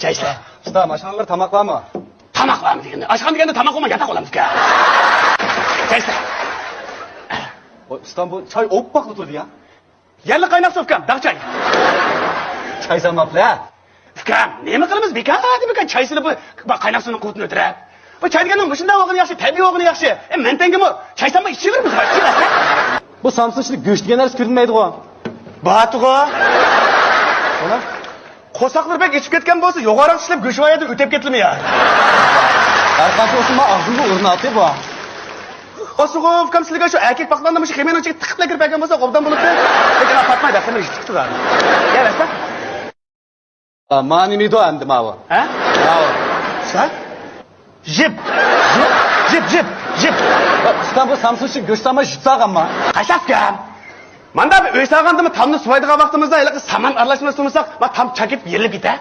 Çaysa. Usta, maşanalar tamak var mı? Tamak var mı degende? Aşkan degende tamak olma yatak olamız ka. Çaysa. Usta bu çay oppak durdu ya. Yerli kaynak sofkam, dağ çay. Çay zamaplı ha. Fukam, nemi qilamiz beka demi chaysini bu qaynoq suvni quvitni o'tirib. Bu chay deganing mushunday o'g'ini yaxshi, tabiiy o'g'ini yaxshi. Men tengimi chaysam ichaveramiz, ichaverasiz. Bu samsunchilik go'sht degan narsa ko'rinmaydi ku. Batug'o. Ona Qo'saqlar bek ichib ketgan bo'lsa, yo'g'aroq ishlab go'shvoyada o'tib ketilmaydi. arqancha olsun ben ağzımda ırını atıyor bu. Qo'sug'o, fukam sizlarga shu erkak paqlanda mush xemen ichiga tiqib kirib kelgan bo'lsa, obdan bo'libdi. Lekin apartmaydi, xemen ichib chiqdi zar. Yalasda. Mani nido endi mavi. Ha? Mavi. Sen? Jip. Jip. Usta bu samsunchilik go'sht ama jutsak ama. Qaysafkam. Manda bir uy sağandımı tamni suvaydigan vaqtimizda saman aralashmasdan tursak, men tam chakib yerilib ketadi.